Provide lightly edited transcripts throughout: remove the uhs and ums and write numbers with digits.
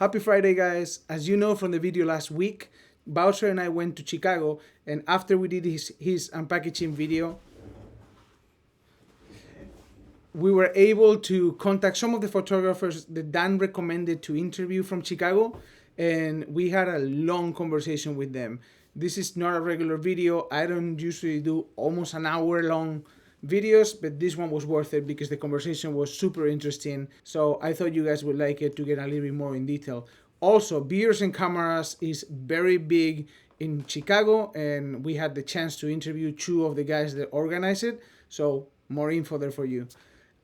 Happy Friday, guys. As you know from the video last week, Bowser and I went to Chicago, and after we did his unpackaging video, we were able to contact some of the photographers that Dan recommended to interview from Chicago, and we had a long conversation with them. This is not a regular video. I don't usually do almost an hour long videos, but this one was worth it because the conversation was super interesting. So I thought you guys would like it to get a little bit more in detail. Also, Beers and Cameras is very big in Chicago, and we had the chance to interview two of the guys that organize it. So more info there for you.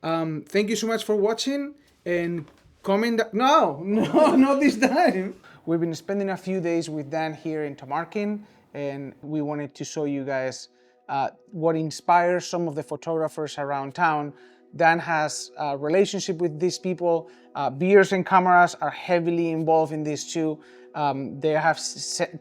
Thank you so much for watching, and comment. No, not this time. We've been spending a few days with Dan here in Tamarkin, and we wanted to show you guys what inspires some of the photographers around town. Dan has a relationship with these people. Beers and Cameras are heavily involved in this too. They have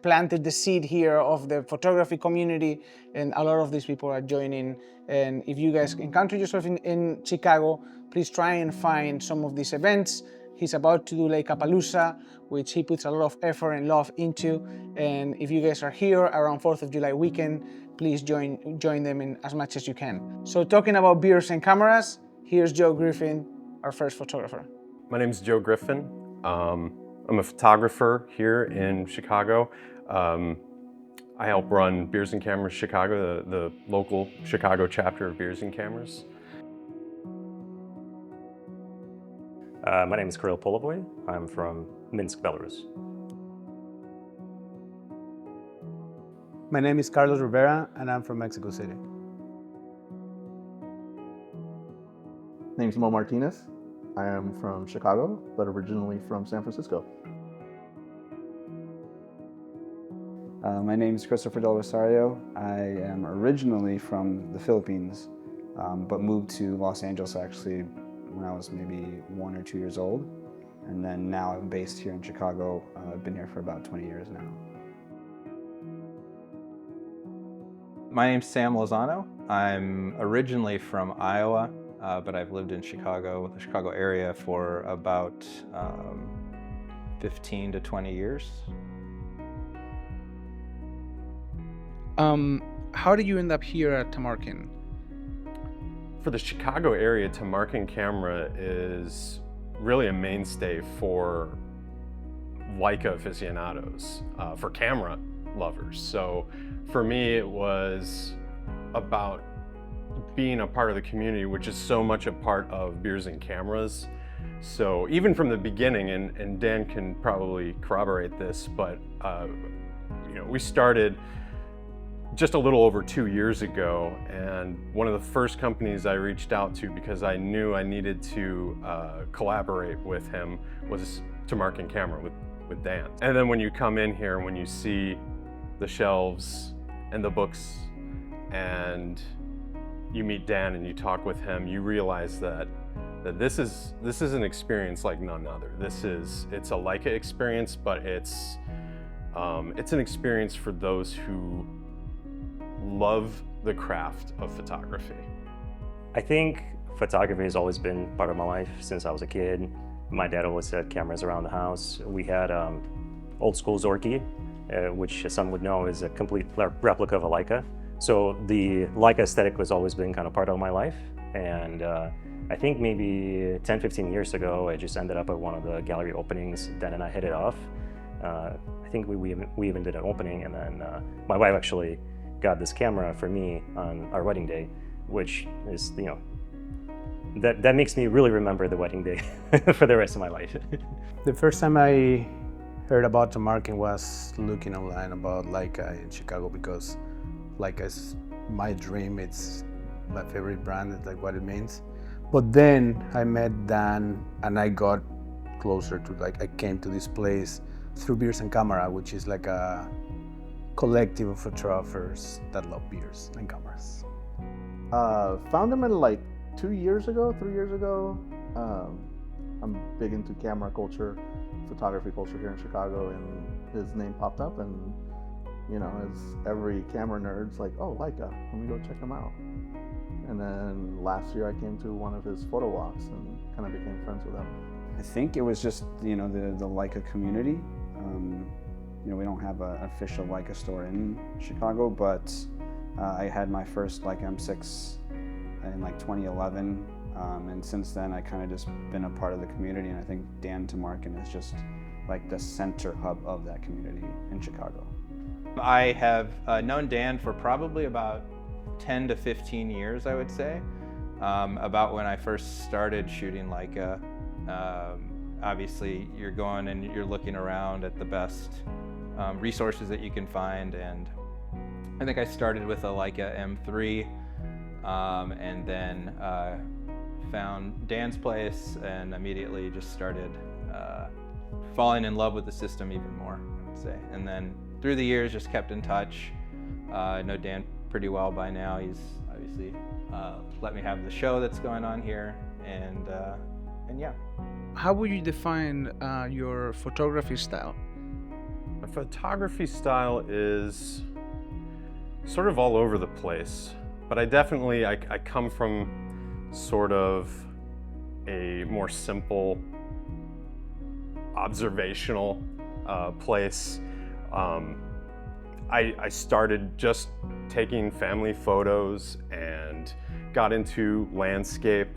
planted the seed here of the photography community, and a lot of these people are joining. And if you guys encounter yourself in Chicago, please try and find some of these events. He's about to do Leica Palooza, which he puts a lot of effort and love into. And if you guys are here around 4th of July weekend, please join them in as much as you can. So talking about Beers and Cameras, here's Joe Griffin, our first photographer. My name is Joe Griffin. I'm a photographer here in Chicago. I help run Beers and Cameras Chicago, the local Chicago chapter of Beers and Cameras. My name is Kirill Polovoy. I'm from Minsk, Belarus. My name is Carlos Rivera, and I'm from Mexico City. Name's Mo Martinez. I am from Chicago, but originally from San Francisco. My name is Christopher Del Rosario. I am originally from the Philippines, but moved to Los Angeles actually when I was maybe 1 or 2 years old. And then now I'm based here in Chicago. I've been here for about 20 years now. My name's Sam Lozano. I'm originally from Iowa, but I've lived in Chicago, the Chicago area, for about 15 to 20 years. How did you end up here at Tamarkin? For the Chicago area, Tamarkin Camera is really a mainstay for Leica aficionados, for camera lovers. So for me, it was about being a part of the community, which is so much a part of Beers and Cameras. So even from the beginning, and Dan can probably corroborate this, but we started just a little over 2 years ago, and one of the first companies I reached out to because I knew I needed to collaborate with him was Tamarkin Camera with Dan. And then when you come in here, when you see the shelves and the books, and you meet Dan and you talk with him, you realize that this is an experience like none other. It's a Leica experience, but it's an experience for those who love the craft of photography. I think photography has always been part of my life since I was a kid. My dad always had cameras around the house. We had old school Zorky, which some would know is a complete replica of a Leica. So the Leica aesthetic has always been kind of part of my life. And I think maybe 10, 15 years ago, I just ended up at one of the gallery openings. Dan and I hit it off. I think we even did an opening, and then my wife actually got this camera for me on our wedding day, which is, that makes me really remember the wedding day for the rest of my life. The first time I heard about Tamarkin was looking online about Leica in Chicago, because Leica is my dream. It's my favorite brand. It's like what it means. But then I met Dan, and I got closer to, I came to this place through Beers and Camera, which is like a collective of photographers that love beers and cameras. Found him in 3 years ago. I'm big into camera culture, photography culture here in Chicago, and his name popped up, and as every camera nerd's like, oh, Leica, let me go check him out. And then last year I came to one of his photo walks and kind of became friends with him. I think it was just, you know, the Leica community. You know, we don't have an official Leica store in Chicago, but I had my first Leica M6 in like 2011, and since then I kind of just been a part of the community, and I think Dan Tamarkin is just like the center hub of that community in Chicago. I have known Dan for probably about 10 to 15 years, I would say. About when I first started shooting Leica. Obviously, you're going and you're looking around at the best resources that you can find, and I think I started with a Leica M3, and then found Dan's place and immediately just started falling in love with the system even more, I would say. And then through the years, just kept in touch. I know Dan pretty well by now. He's obviously let me have the show that's going on here, and yeah. How would you define your photography style? My photography style is sort of all over the place, but I come from sort of a more simple observational place. I started just taking family photos and got into landscape,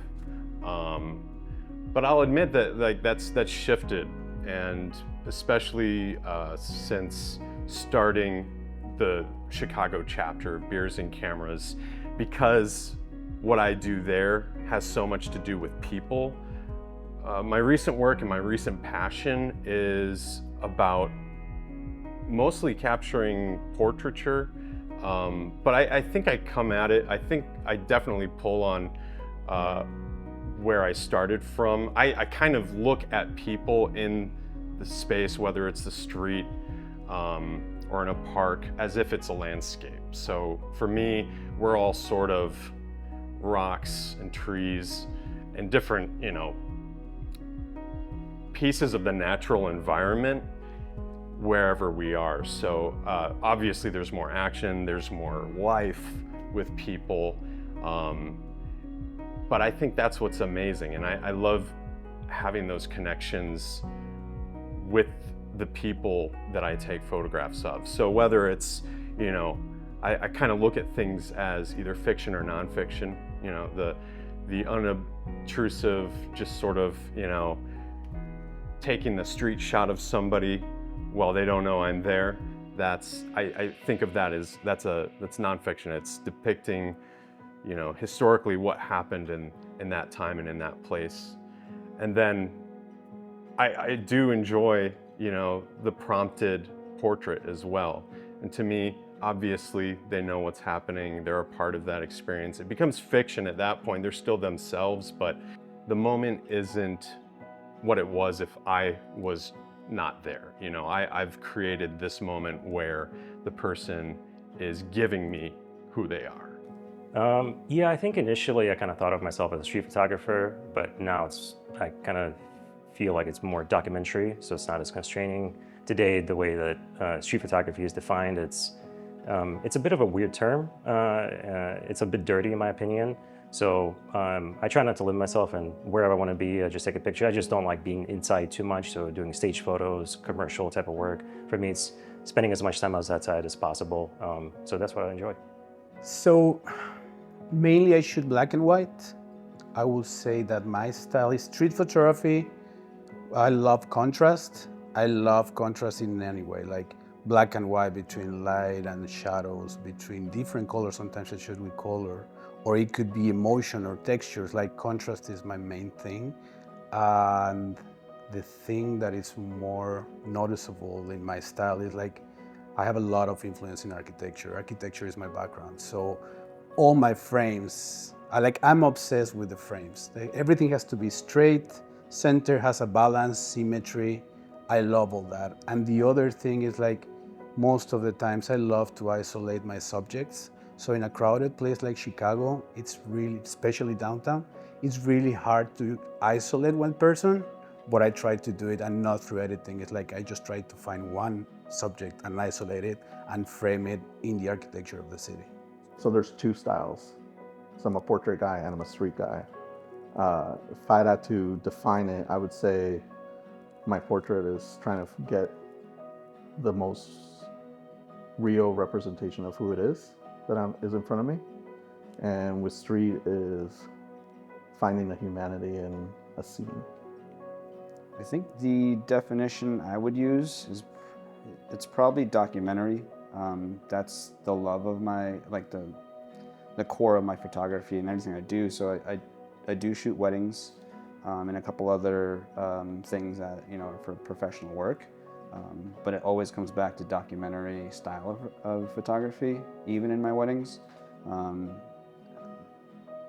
but I'll admit that that's shifted, and especially since starting the Chicago chapter of Beers and Cameras, because what I do there has so much to do with people. My recent work and my recent passion is about mostly capturing portraiture, but I think I come at it, I think I definitely pull on where I started from. I kind of look at people in the space, whether it's the street or in a park, as if it's a landscape. So for me, we're all sort of rocks and trees and different, you know, pieces of the natural environment wherever we are. So obviously there's more action, there's more life with people, but I think that's what's amazing, and I love having those connections with the people that I take photographs of. So whether it's, you know, I kind of look at things as either fiction or nonfiction, you know, the unobtrusive, just sort of, you know, taking the street shot of somebody while they don't know I'm there. That's, I think of that as, that's nonfiction. It's depicting, you know, historically what happened in that time and in that place. And then I do enjoy, you know, the prompted portrait as well. And to me, obviously, they know what's happening. They're a part of that experience. It becomes fiction at that point. They're still themselves, but the moment isn't what it was if I was not there. You know, I've created this moment where the person is giving me who they are. Yeah, I think initially I kind of thought of myself as a street photographer, but now I kind of feel like it's more documentary, so it's not as constraining. Today, the way that street photography is defined, it's a bit of a weird term. It's a bit dirty in my opinion. So I try not to limit myself, and wherever I want to be, I just take a picture. I just don't like being inside too much, so doing stage photos, commercial type of work. For me, it's spending as much time outside as possible. So that's what I enjoy. So mainly I shoot black and white. I will say that my style is street photography. I love contrast. I love contrast in any way, like black and white between light and shadows, between different colors. Sometimes I shoot with color, or it could be emotion or textures. Like contrast is my main thing. And the thing that is more noticeable in my style is like, I have a lot of influence in architecture. Architecture is my background. So all my frames, I'm obsessed with the frames. Everything has to be straight, center has a balance, symmetry. I love all that. And the other thing is like, most of the times I love to isolate my subjects. So in a crowded place like Chicago, it's really, especially downtown, it's really hard to isolate one person, but I try to do it, and not through editing. It's like I just try to find one subject and isolate it and frame it in the architecture of the city. So there's two styles. So I'm a portrait guy and I'm a street guy. If I had to define it, I would say my portrait is trying to get the most real representation of who it is that is in front of me. And with street is finding the humanity in a scene. I think the definition I would use is it's probably documentary. That's the love of my, like the core of my photography and everything I do. So I do shoot weddings and a couple other things that, you know, for professional work. But it always comes back to documentary style of photography, even in my weddings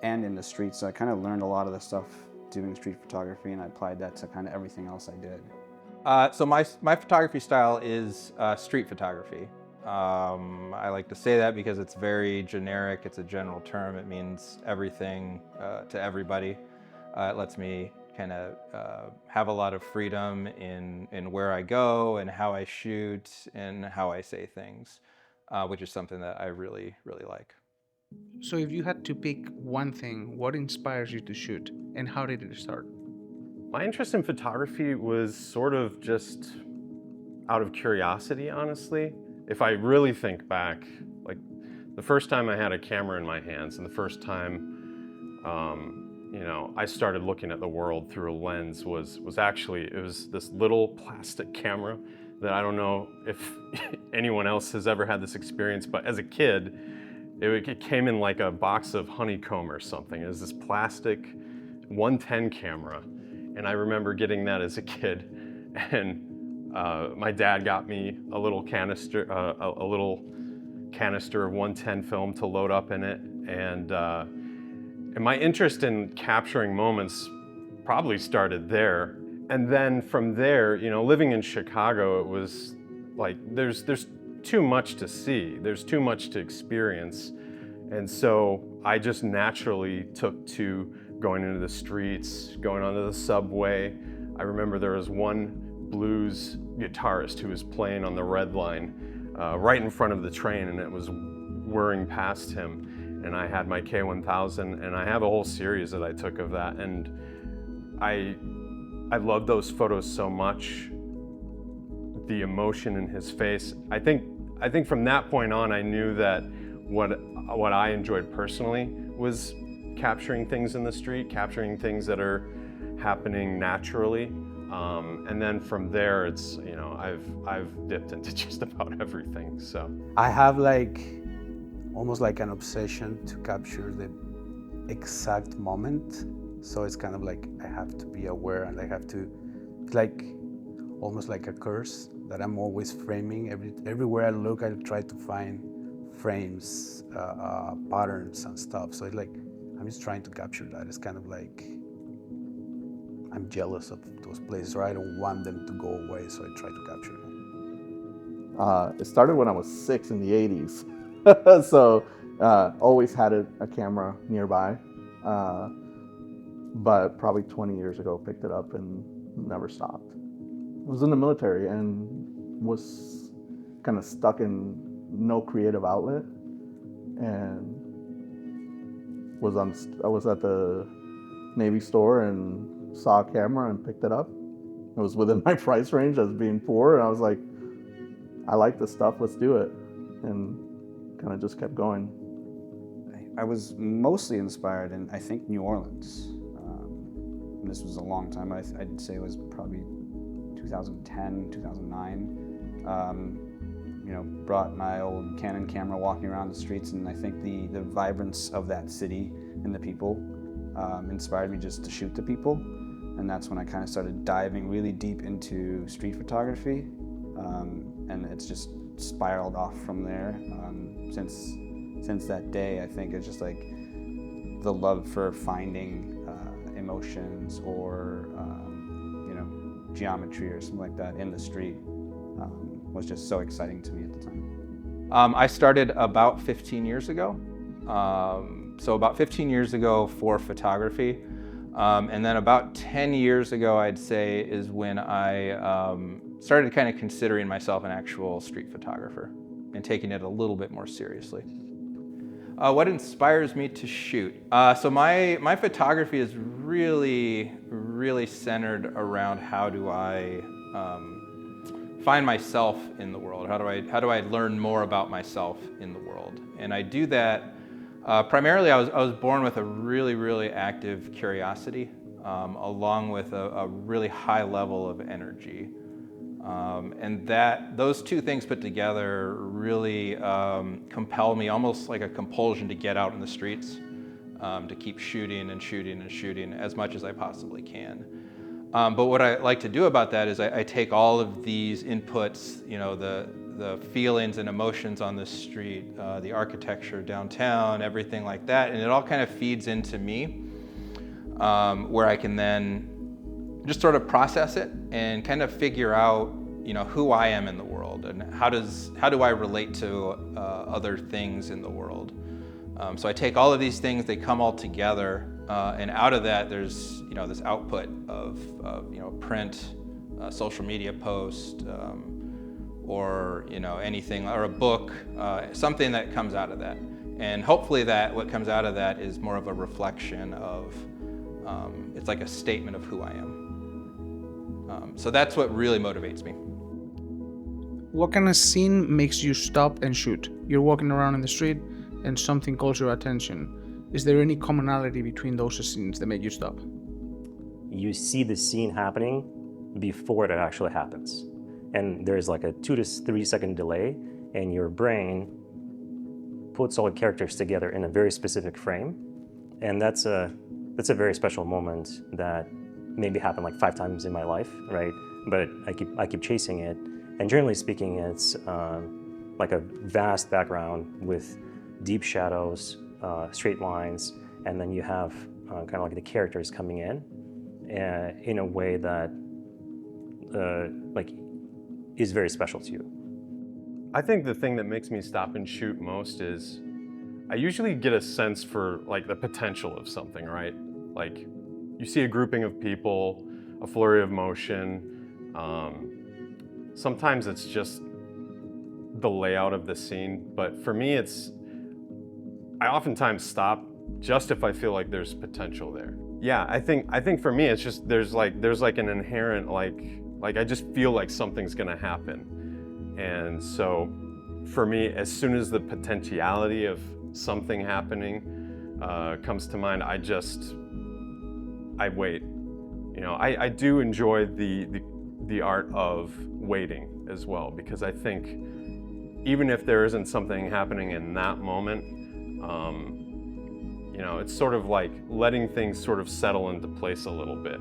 and in the streets. So I kind of learned a lot of the stuff doing street photography, and I applied that to kind of everything else I did. So my photography style is street photography. I like to say that because it's very generic. It's a general term. It means everything to everybody. It lets me kind of have a lot of freedom in where I go and how I shoot and how I say things, which is something that I really, really like. So if you had to pick one thing, what inspires you to shoot and how did it start? My interest in photography was sort of just out of curiosity, honestly. If I really think back, like the first time I had a camera in my hands and the first time, you know, I started looking at the world through a lens was actually, it was this little plastic camera that I don't know if anyone else has ever had this experience, but as a kid, it came in like a box of honeycomb or something. It was this plastic 110 camera. And I remember getting that as a kid. And my dad got me a little canister of 110 film to load up in it. And my interest in capturing moments probably started there. And then from there, you know, living in Chicago, it was like, there's too much to see. There's too much to experience. And so I just naturally took to going into the streets, going onto the subway. I remember there was one blues guitarist who was playing on the Red Line right in front of the train, and it was whirring past him. And I had my K1000, and I have a whole series that I took of that. And I loved those photos so much. The emotion in his face. I think from that point on, I knew that what I enjoyed personally was capturing things in the street, capturing things that are happening naturally. And then from there, it's, you know, I've dipped into just about everything, so. I have like, almost like an obsession to capture the exact moment. So it's kind of like, I have to be aware and I have to, it's like, almost like a curse that I'm always framing. Everywhere I look, I try to find frames, patterns and stuff. So it's like, I'm just trying to capture that. It's kind of like, I'm jealous of those places, or I don't want them to go away, so I try to capture them. It started when I was 6 in the 80s. So always had a camera nearby. But probably 20 years ago, picked it up and never stopped. I was in the military and was kind of stuck in no creative outlet, and I was at the Navy store and saw a camera and picked it up. It was within my price range as being poor, and I was like, I like this stuff, let's do it, and kind of just kept going. I was mostly inspired in, I think, New Orleans. This was a long time. I'd say it was probably 2010, 2009. You know, brought my old Canon camera, walking around the streets, and I think the vibrance of that city and the people inspired me just to shoot the people. And that's when I kind of started diving really deep into street photography. And it's just spiraled off from there. Since that day, I think it's just like the love for finding emotions or you know, geometry or something like that in the street was just so exciting to me at the time. I started about 15 years ago. So about 15 years ago for photography. And then about 10 years ago, I'd say, is when I started kind of considering myself an actual street photographer and taking it a little bit more seriously. What inspires me to shoot? So my photography is really centered around how do I find myself in the world? How do I learn more about myself in the world? And I do that primarily. I was born with a really active curiosity, along with a really high level of energy. And those two things put together really compel me, almost like a compulsion, to get out in the streets, to keep shooting and shooting as much as I possibly can. But what I like to do about that is I take all of these inputs, the feelings and emotions on the street, the architecture downtown, everything like that, and it all kind of feeds into me, where I can then just sort of process it and kind of figure out, who I am in the world and how do I relate to other things in the world. So I take all of these things, they come all together, and out of that there's this output of print, social media post, or anything, or a book, something that comes out of that. And hopefully what comes out of that is more of a reflection of, it's like a statement of who I am. So that's what really motivates me. What kind of scene makes you stop and shoot? You're walking around in the street and something calls your attention. Is there any commonality between those scenes that make you stop? You see the scene happening before it actually happens. And there's like a 2 to 3 second delay, and your brain puts all the characters together in a very specific frame. And that's a very special moment that maybe happened like 5 times in my life, right? But I keep chasing it. And generally speaking, it's like a vast background with deep shadows, straight lines, and then you have kind of like the characters coming in a way that is very special to you. I think the thing that makes me stop and shoot most is I usually get a sense for like the potential of something, right? Like you see a grouping of people, a flurry of motion. Sometimes it's just the layout of the scene, but for me I oftentimes stop just if I feel like there's potential there. Yeah, I think for me it's just there's like an inherent like I just feel like something's gonna happen. And so for me, as soon as the potentiality of something happening comes to mind, I wait. I do enjoy the art of waiting as well, because I think even if there isn't something happening in that moment, it's sort of like letting things sort of settle into place a little bit.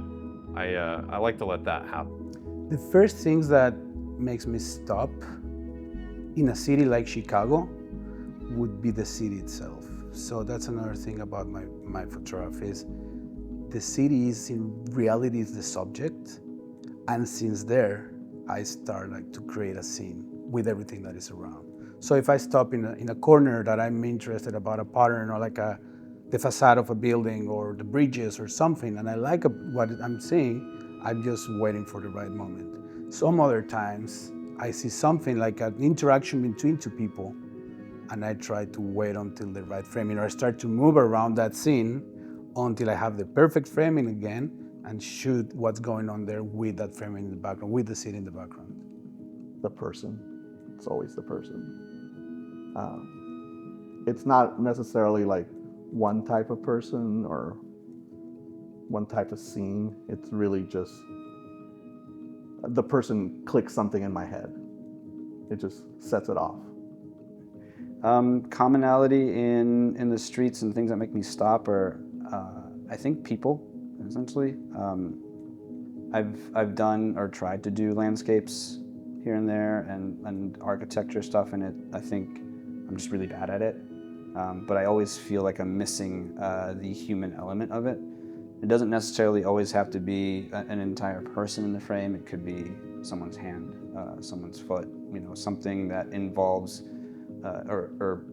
I like to let that happen. The first things that makes me stop in a city like Chicago would be the city itself. So that's another thing about my photography is the city is in reality is the subject, and since there I start to create a scene with everything that is around. So if I stop in a corner that I'm interested about a pattern or the facade of a building or the bridges or something, and I like what I'm seeing, I'm just waiting for the right moment. Some other times I see something like an interaction between two people, and I try to wait until the right framing, or I start to move around that scene until I have the perfect framing again and shoot what's going on there with that framing in the background, with the city in the background. The person. It's always the person. It's not necessarily like one type of person or one type of scene. It's really just the person clicks something in my head. It just sets it off. Commonality in the streets and things that make me stop are, I think, people, essentially. I've done or tried to do landscapes here and there and architecture stuff, and I think I'm just really bad at it. But I always feel like I'm missing the human element of it. It doesn't necessarily always have to be an entire person in the frame. It could be someone's hand, someone's foot, something that involves or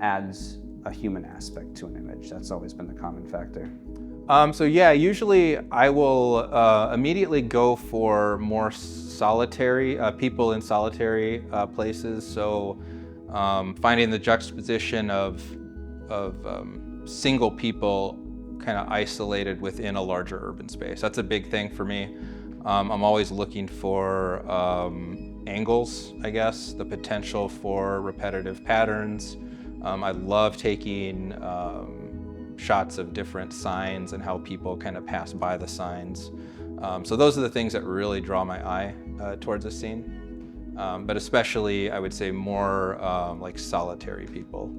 adds a human aspect to an image. That's always been the common factor. So yeah, usually I will immediately go for more solitary, people in solitary places. So finding the juxtaposition of single people kind of isolated within a larger urban space. That's a big thing for me. I'm always looking for angles, I guess, the potential for repetitive patterns. I love taking shots of different signs and how people kind of pass by the signs. So those are the things that really draw my eye towards a scene. But especially, I would say more like solitary people.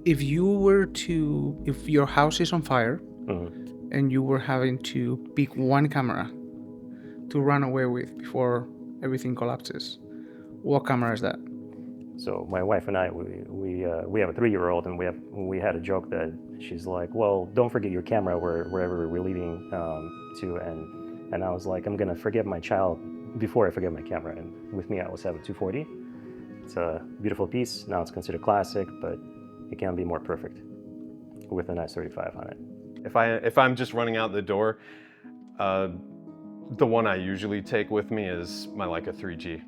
If your house is on fire and you were having to pick one camera to run away with before everything collapses, what camera is that? So my wife and I, we have a 3-year-old, and we had a joke that she's like, well, don't forget your camera wherever we're leaving to, and I was like, I'm gonna forget my child before I forget my camera. And with me, I always have a 240. It's a beautiful piece. Now it's considered classic, but it can be more perfect with a nice 35 on it. If I'm just running out the door, the one I usually take with me is my Leica 3G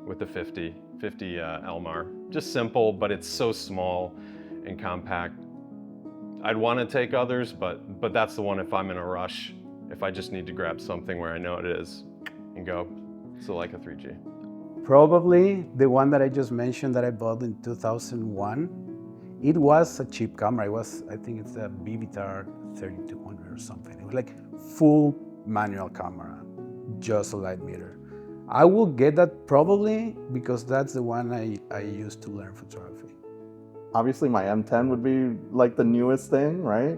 with the 50 Elmar. Just simple, but it's so small and compact. I'd want to take others, but that's the one if I'm in a rush, if I just need to grab something where I know it is and go. It's the Leica 3G. Probably the one that I just mentioned that I bought in 2001. It was a cheap camera. I think it's a Vivitar 3200 or something. It was like full manual camera, just a light meter. I will get that probably because that's the one I used to learn photography. Obviously my M10 would be like the newest thing, right?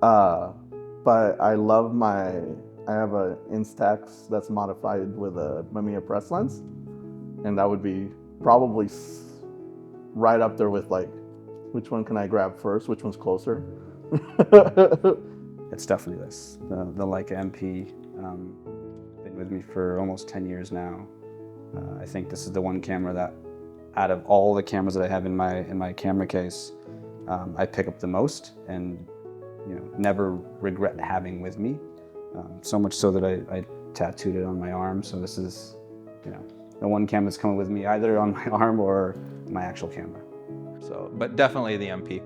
But I love I have a Instax that's modified with a Mamiya press lens. And that would be probably right up there with like, which one can I grab first? Which one's closer? It's definitely this, the Leica MP. Been with me for almost 10 years now. I think this is the one camera that, out of all the cameras that I have in my camera case, I pick up the most and never regret having with me. So much so that I tattooed it on my arm. So this is, the one camera that's coming with me either on my arm or my actual camera. So, but definitely the MP.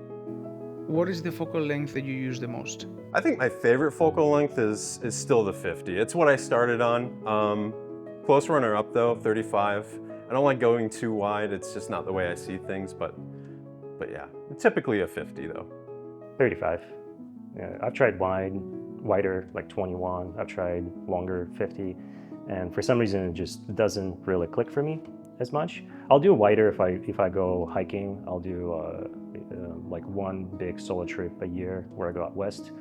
What is the focal length that you use the most? I think my favorite focal length is still the 50. It's what I started on. Close runner up though, 35. I don't like going too wide. It's just not the way I see things, but yeah, typically a 50 though. 35. Yeah, I've tried wider, like 21. I've tried longer, 50. And for some reason, it just doesn't really click for me as much. I'll do wider if I go hiking. I'll do like one big solo trip a year where I go out west.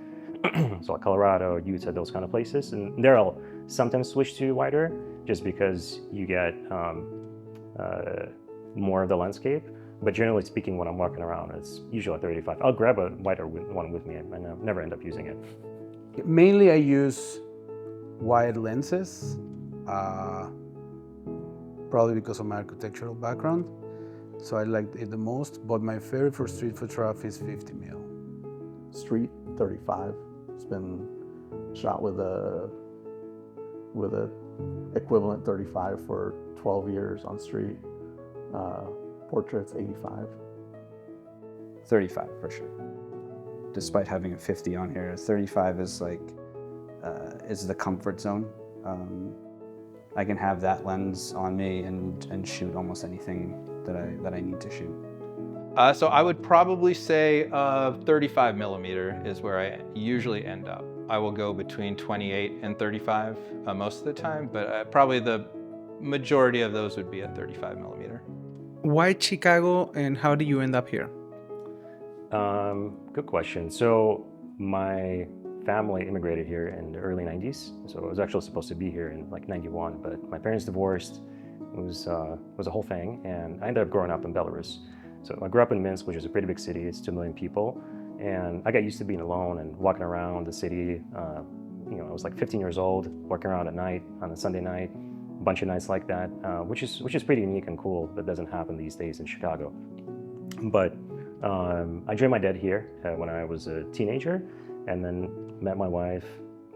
So like Colorado, Utah, those kind of places. And there I'll sometimes switch to wider just because you get more of the landscape. But generally speaking, when I'm walking around, it's usually a 35. I'll grab a wider one with me and I never end up using it. Mainly I use wide lenses, probably because of my architectural background. So I like it the most, but my favorite for street photography is 50 mil. Street 35. It's been shot with a equivalent 35 for 12 years on street. Portraits 85. 35 for sure. Despite having a 50 on here, 35 is like is the comfort zone. I can have that lens on me and shoot almost anything that I need to shoot. So I would probably say 35 millimeter is where I usually end up. I will go between 28 and 35 most of the time, but probably the majority of those would be at 35 millimeter. Why Chicago and how did you end up here? Good question. So my family immigrated here in the early 90s. So I was actually supposed to be here in like 91, but my parents divorced. It was a whole thing, and I ended up growing up in Belarus. So I grew up in Minsk, which is a pretty big city. It's 2 million people, and I got used to being alone and walking around the city. I was like 15 years old, walking around at night on a Sunday night, a bunch of nights like that, which is pretty unique and cool. That doesn't happen these days in Chicago. But I joined my dad here when I was a teenager, and then met my wife.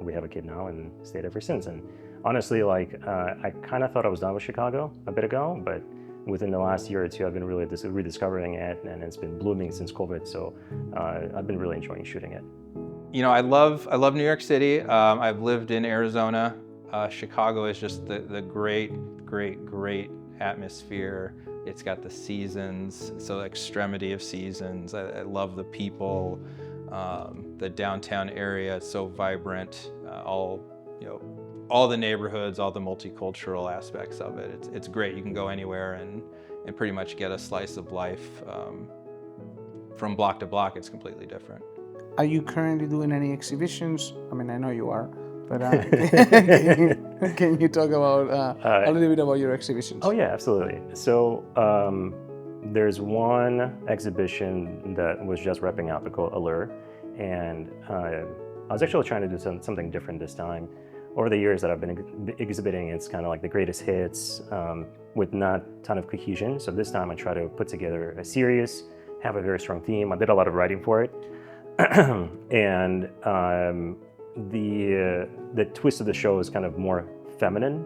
We have a kid now and stayed ever since. And honestly, like I kind of thought I was done with Chicago a bit ago, but within the last year or two, I've been really rediscovering it, and it's been blooming since COVID. So I've been really enjoying shooting it. You know, I love New York City. I've lived in Arizona. Chicago is just the great atmosphere. It's got the seasons, so the extremity of seasons. I love the people. The downtown area is so vibrant. All the neighborhoods, all the multicultural aspects of it. It's great. You can go anywhere and pretty much get a slice of life. From block to block, it's completely different. Are you currently doing any exhibitions? I mean, I know you are, but can you talk about a little bit about your exhibitions? Oh yeah, absolutely. So there's one exhibition that was just wrapping up called Allure, and I was actually trying to do something different this time. Over the years that I've been exhibiting, it's kind of like the greatest hits with not a ton of cohesion. So this time I try to put together a series, have a very strong theme. I did a lot of writing for it. And the twist of the show is kind of more feminine,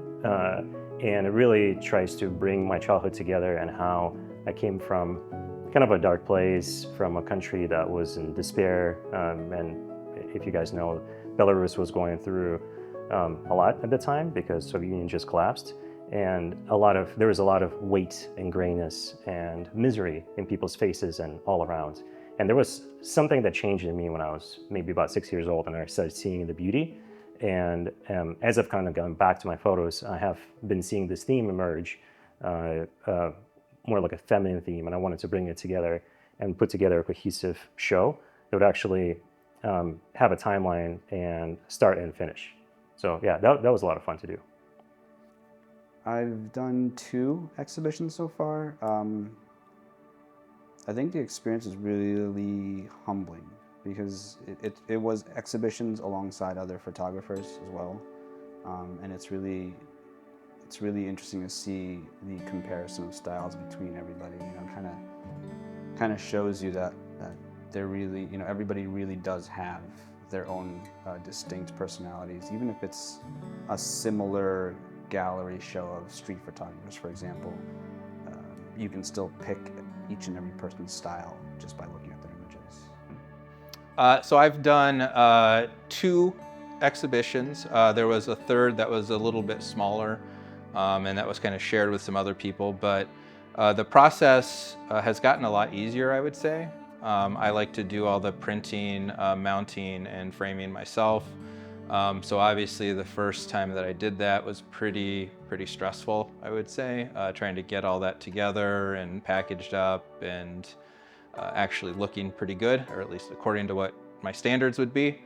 and it really tries to bring my childhood together and how I came from kind of a dark place, from a country that was in despair. And if you guys know, Belarus was going through a lot at the time because Soviet Union just collapsed, and there was a lot of weight and grayness and misery in people's faces and all around. And there was something that changed in me when I was maybe about 6 years old, and I started seeing the beauty. And as I've kind of gone back to my photos, I have been seeing this theme emerge, more like a feminine theme, and I wanted to bring it together and put together a cohesive show that would actually have a timeline and start and finish. So yeah, that was a lot of fun to do. I've done 2 exhibitions so far. I think the experience is really humbling because it was exhibitions alongside other photographers as well, and it's really interesting to see the comparison of styles between everybody. You know, kind of shows you that they're really, you know, everybody really does have their own distinct personalities, even if it's a similar gallery show of street photographers, for example. You can still pick each and every person's style just by looking at their images. So I've done 2 exhibitions. There was a third that was a little bit smaller, and that was kind of shared with some other people, but the process has gotten a lot easier, I would say. I like to do all the printing, mounting, and framing myself. So obviously the first time that I did that was pretty stressful, I would say, trying to get all that together and packaged up and actually looking pretty good, or at least according to what my standards would be.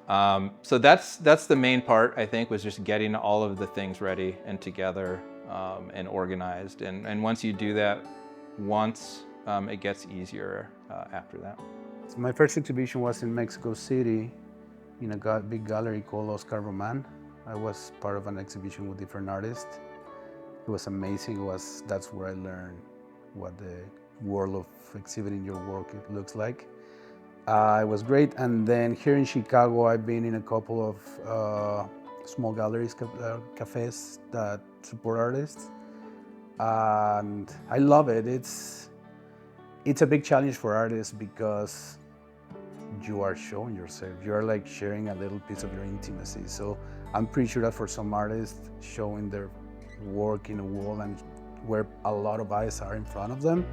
So that's the main part, I think, was just getting all of the things ready and together and organized. And once you do that once, it gets easier after that. So my first exhibition was in Mexico City in a big gallery called Oscar Roman. I was part of an exhibition with different artists. It was amazing. That's where I learned what the world of exhibiting your work looks like. It was great. And then here in Chicago, I've been in a couple of small galleries, cafes that support artists. And I love it. It's a big challenge for artists because you are showing yourself. You're like sharing a little piece of your intimacy. So I'm pretty sure that for some artists, showing their work in a wall and where a lot of eyes are in front of them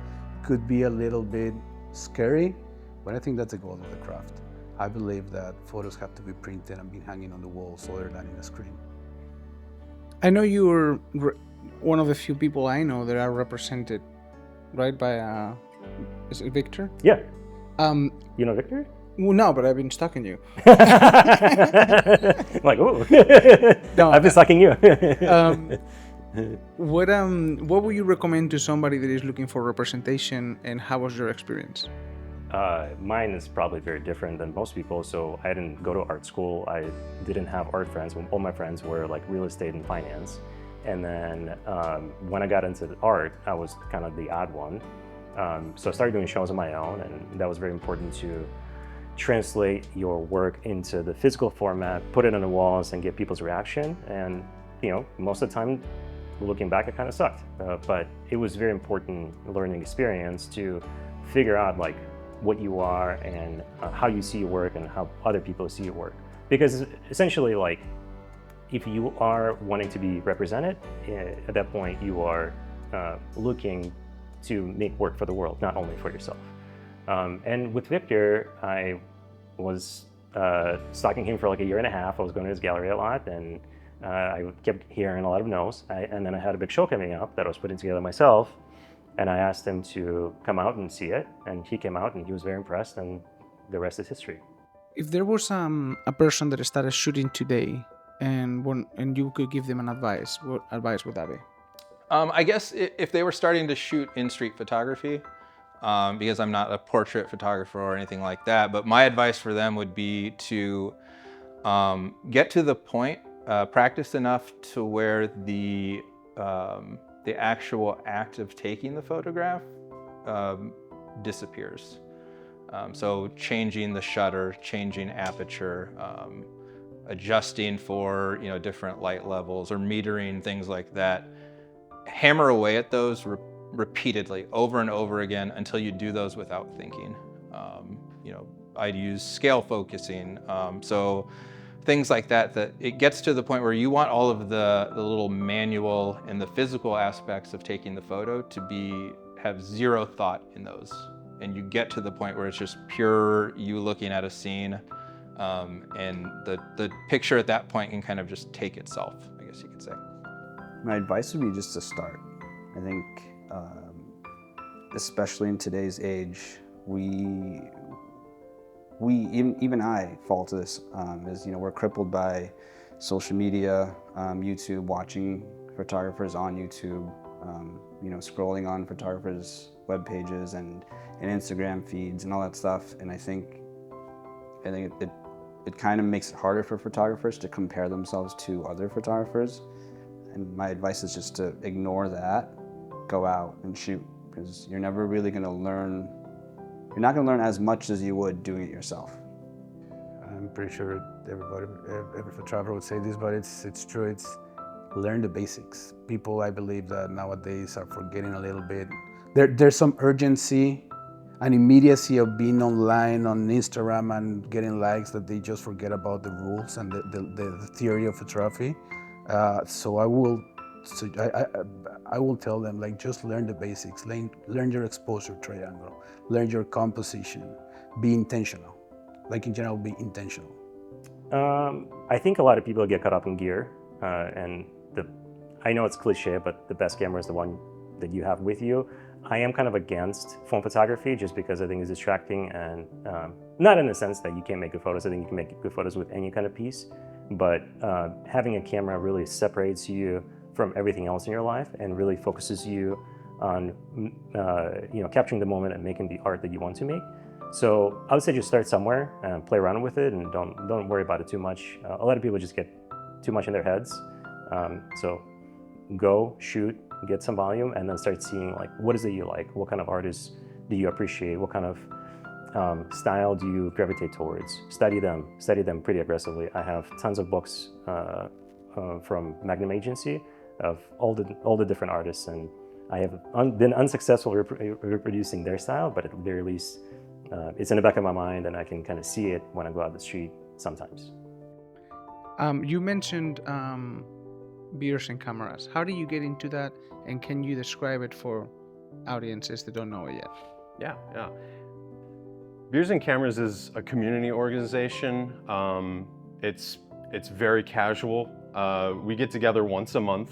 could be a little bit scary, but I think that's the goal of the craft. I believe that photos have to be printed and be hanging on the walls other than in a screen. I know you're one of the few people I know that are represented, right, by is it Victor? Yeah. You know Victor? Well, no, but I've been stalking you. Like, ooh. No, I've been stalking you. What would you recommend to somebody that is looking for representation, and how was your experience? Mine is probably very different than most people. So I didn't go to art school. I didn't have art friends. All my friends were like real estate and finance. And then when I got into art, I was kind of the odd one. So I started doing shows on my own, and that was very important to translate your work into the physical format, put it on the walls, and get people's reaction. And you know, most of the time, looking back, it kind of sucked. But it was a very important learning experience to figure out like what you are and how you see your work and how other people see your work. Because essentially, like, if you are wanting to be represented, at that point you are looking to make work for the world, not only for yourself. And with Victor, I was stalking him for like a year and a half. I was going to his gallery a lot, and I kept hearing a lot of no's. And then I had a big show coming up that I was putting together myself, and I asked him to come out and see it, and he came out and he was very impressed, and the rest is history. If there was a person that started shooting today and you could give them an advice, what advice would that be? I guess if they were starting to shoot in street photography, because I'm not a portrait photographer or anything like that, but my advice for them would be to get to the point, practice enough to where the actual act of taking the photograph disappears. So changing the shutter, changing aperture, adjusting for different light levels or metering, things like that. Hammer away at those repeatedly, over and over again, until you do those without thinking. I'd use scale focusing, so things like that it gets to the point where you want all of the little manual and the physical aspects of taking the photo to have zero thought in those. And you get to the point where it's just pure you looking at a scene, and the picture at that point can kind of just take itself, I guess you could say. My advice would be just to start. I think, especially in today's age, even I fall to this, we're crippled by social media, YouTube, watching photographers on YouTube, scrolling on photographers' web pages and Instagram feeds and all that stuff. And I think it kind of makes it harder for photographers to compare themselves to other photographers. And my advice is just to ignore that, go out and shoot, because you're never really going to learn. You're not going to learn as much as you would doing it yourself. I'm pretty sure every photographer would say this, but it's true. It's learn the basics. People, I believe that nowadays are forgetting a little bit. There's some urgency and immediacy of being online on Instagram and getting likes that they just forget about the rules and the theory of photography. So I will tell them, like, just learn the basics, learn your exposure triangle, learn your composition, be intentional. Like, in general, be intentional. I think a lot of people get caught up in gear, and I know it's cliche, but the best camera is the one that you have with you. I am kind of against phone photography just because I think it's distracting, and not in the sense that you can't make good photos. I think you can make good photos with any kind of piece, but having a camera really separates you from everything else in your life and really focuses you on capturing the moment and making the art that you want to make. So I would say just start somewhere and play around with it, and don't worry about it too much. A lot of people just get too much in their heads. So go shoot, get some volume, and then start seeing, like, what is it you like? What kind of artists do you appreciate? What kind of style do you gravitate towards? Study them pretty aggressively. I have tons of books from Magnum Agency of all the different artists, and I have been unsuccessful reproducing their style, but at the very least, it's in the back of my mind, and I can kind of see it when I go out the street sometimes. You mentioned beers and cameras. How do you get into that, and can you describe it for audiences that don't know it yet? Yeah. Beers and Cameras is a community organization. It's very casual. We get together once a month,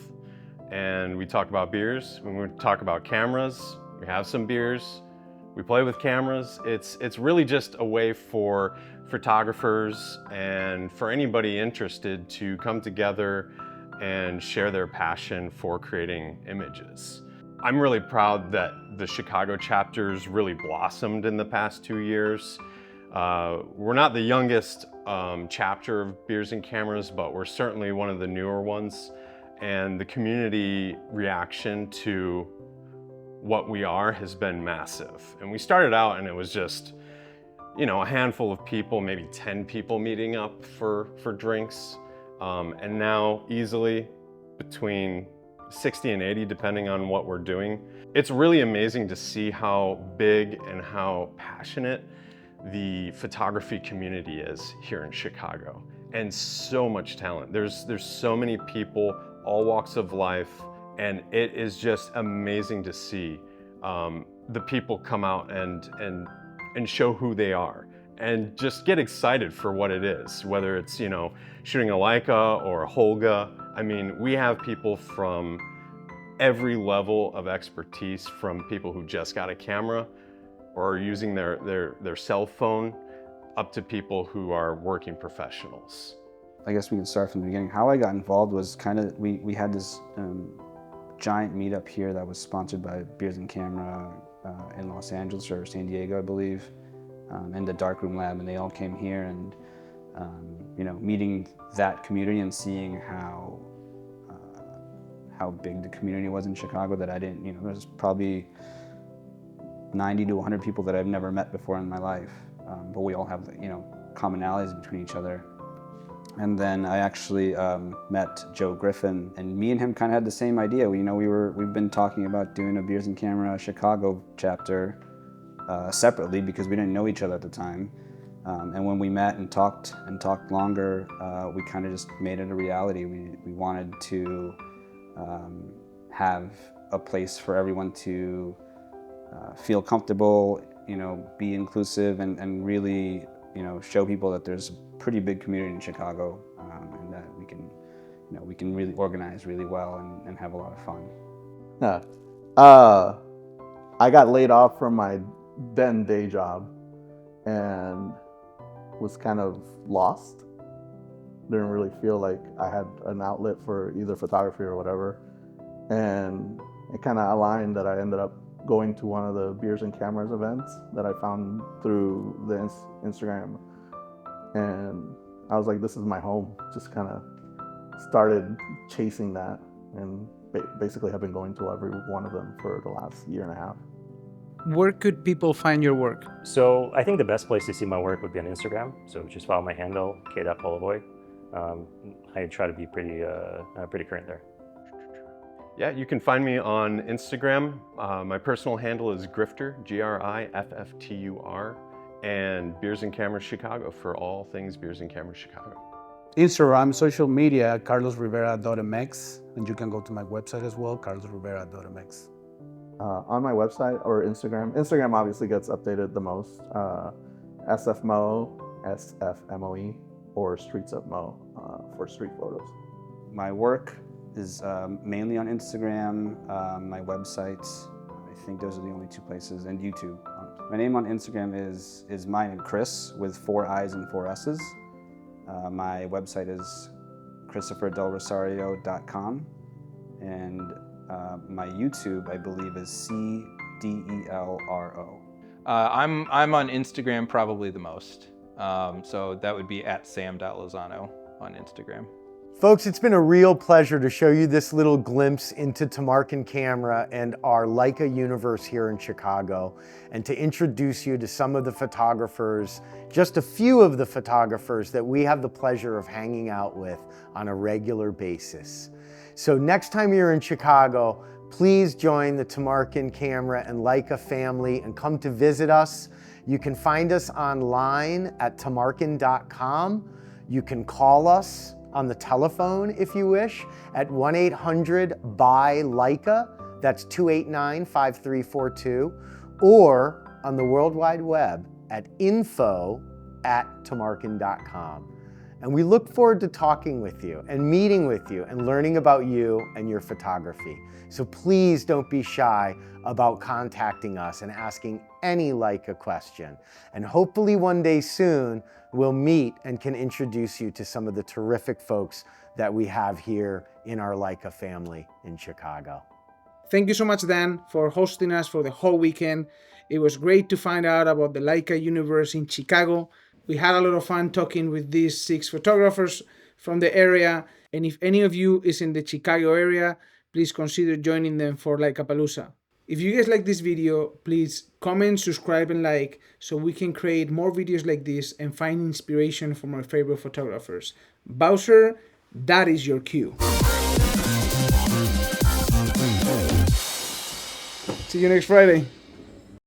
and we talk about beers. When we talk about cameras, we have some beers. We play with cameras. It's really just a way for photographers and for anybody interested to come together and share their passion for creating images. I'm really proud that the Chicago chapters really blossomed in the past 2 years. We're not the youngest chapter of Beers and Cameras, but we're certainly one of the newer ones. And the community reaction to what we are has been massive. And we started out and it was just, a handful of people, maybe 10 people meeting up for drinks. And now easily between 60 and 80 depending on what we're doing. It's really amazing to see how big and how passionate the photography community is here in Chicago, and so much talent. There's so many people, all walks of life, and it is just amazing to see the people come out and show who they are and just get excited for what it is, whether it's, you know, shooting a Leica or a Holga. I mean, we have people from every level of expertise, from people who just got a camera or are using their cell phone, up to people who are working professionals. I guess we can start from the beginning. How I got involved was kind of, we had this giant meetup here that was sponsored by Beers and Camera in Los Angeles or San Diego, I believe, in the Darkroom Lab, and they all came here, and you know, meeting that community and seeing how big the community was in Chicago, that I didn't, you know, there's probably 90 to 100 people that I've never met before in my life, but we all have, you know, commonalities between each other. And then I actually met Joe Griffin, and me and him kind of had the same idea. We've been talking about doing a Beers and Camera Chicago chapter separately because we didn't know each other at the time. And when we met and talked longer, we kind of just made it a reality. We wanted to have a place for everyone to feel comfortable, you know, be inclusive, and really, you know, show people that there's a pretty big community in Chicago, and that we can really organize really well and have a lot of fun. Yeah. I got laid off from my then day job and was kind of lost. Didn't really feel like I had an outlet for either photography or whatever. And it kind of aligned that I ended up going to one of the Beers and Cameras events that I found through the Instagram. And I was like, this is my home. Just kind of started chasing that, and basically have been going to every one of them for the last year and a half. Where could people find your work? So I think the best place to see my work would be on Instagram. So just follow my handle, k.polovoy. I try to be pretty current there. Yeah, you can find me on Instagram. My personal handle is Grifter, Grifftur, and Beers and Cameras Chicago for all things Beers and Cameras Chicago. Instagram, social media, carlosrivera.mx, and you can go to my website as well, carlosrivera.mx. On my website or Instagram obviously gets updated the most. SFMO, SFMOE, or Streets of Mo for street photos. My work is mainly on Instagram, my website. I think those are the only two places, and YouTube. My name on Instagram is mine, Chris, with 4 I's and 4 S's. My website is christopherdelrosario.com, and my YouTube, I believe, is CDELRO. I'm on Instagram probably the most. So that would be @sam.lozano on Instagram. Folks, it's been a real pleasure to show you this little glimpse into Tamarkin Camera and our Leica universe here in Chicago, and to introduce you to some of the photographers, just a few of the photographers that we have the pleasure of hanging out with on a regular basis. So next time you're in Chicago, please join the Tamarkin Camera and Leica family and come to visit us. You can find us online at tamarkin.com. You can call us on the telephone, if you wish, at 1-800-BUY-LEICA, that's 289-5342, or on the World Wide Web at info@tamarkin.com. And we look forward to talking with you and meeting with you and learning about you and your photography. So please don't be shy about contacting us and asking any Leica question. And hopefully one day soon, we'll meet and can introduce you to some of the terrific folks that we have here in our Leica family in Chicago. Thank you so much, Dan, for hosting us for the whole weekend. It was great to find out about the Leica universe in Chicago. We had a lot of fun talking with these 6 photographers from the area. And if any of you is in the Chicago area, please consider joining them for Leicapalooza. If you guys like this video, please comment, subscribe, and like, so we can create more videos like this and find inspiration from our favorite photographers. Bowser, that is your cue. See you next Friday.